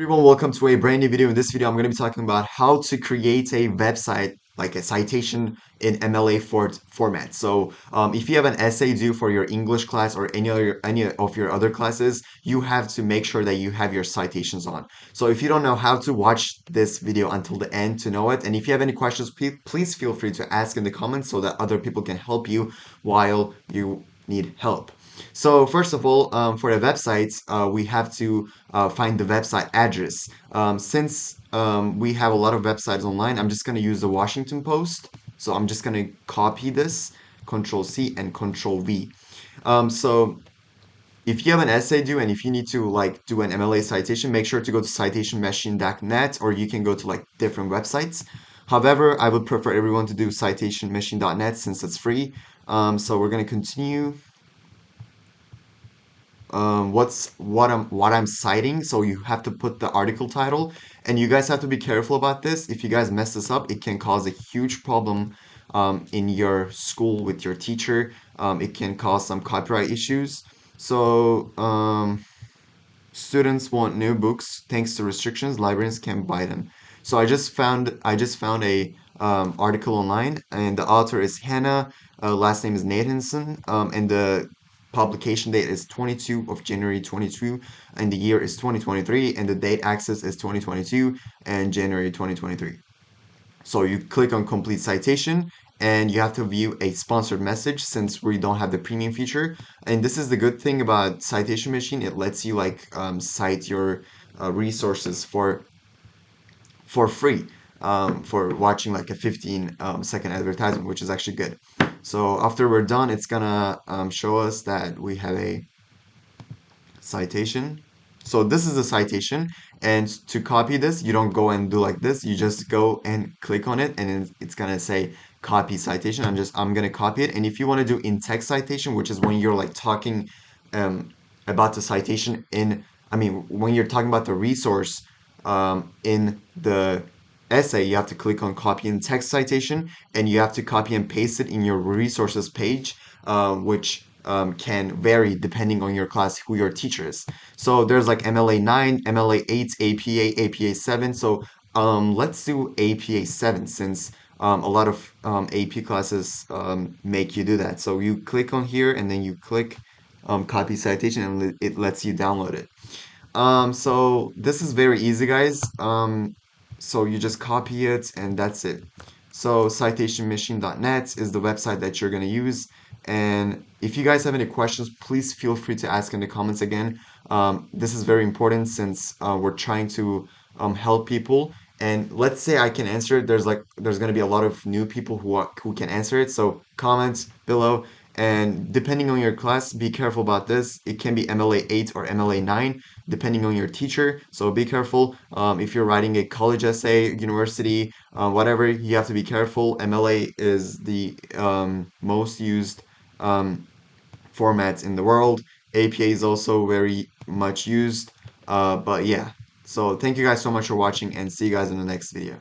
Everyone, welcome to a brand new video. In this video, I'm going to be talking about how to create a website, like a citation in MLA format. So, if you have an essay due for your English class or any of your other classes, you have to make sure that you have your citations on. So, if you don't know how to watch this video until the end to know it, and if you have any questions, please feel free to ask in the comments so that other people can help you while you need help. So first of all, for the websites, we have to find the website address. Since we have a lot of websites online, I'm just going to use the Washington Post. So I'm just going to copy this, Control C and Control V. So if you have an essay due and if you need to like do an MLA citation, make sure to go to citationmachine.net or you can go to like different websites. However, I would prefer everyone to do citationmachine.net since it's free. So we're going to continue what I'm citing. So you have to put the article title, and you guys have to be careful about this. If you guys mess this up, it can cause a huge problem in your school with your teacher. It can cause some copyright issues. So students want new books. Thanks to restrictions, librarians can't buy them. So I just found a article online, and the author is Hannah. Last name is Nathanson, and the publication date is 22 of January 22, and the year is 2023, and the date access is 2022 and January 2023. So you click on complete citation and you have to view a sponsored message since we don't have the premium feature. And this is the good thing about Citation Machine. It lets you like cite your resources for free for watching like a 15 second advertisement, which is actually good. So after we're done, it's gonna show us that we have a citation. So this is a citation, and to copy this, you don't go and do like this. You just go and click on it, and it's gonna say copy citation. I'm gonna copy it. And if you want to do in text citation, which is when you're like talking about the citation I mean, when you're talking about the resource in the essay, you have to click on copy in text citation, and you have to copy and paste it in your resources page, which can vary depending on your class, who your teacher is. So there's like MLA 9, MLA 8, APA, APA 7. So let's do APA 7 since a lot of AP classes make you do that. So you click on here and then you click copy citation and it lets you download it. So this is very easy, guys. So you just copy it and that's it. So citationmachine.net is the website that you're going to use. And if you guys have any questions, please feel free to ask in the comments again. This is very important since we're trying to help people. And let's say I can answer it. There's going to be a lot of new people who can answer it. So comments below. And depending on your class, be careful about this. It can be MLA 8 or MLA 9 depending on your teacher. So be careful. If you're writing a college essay, university, whatever, you have to be careful. MLA is the most used format in the world. APA is also very much used. But yeah. So thank you guys so much for watching and see you guys in the next video.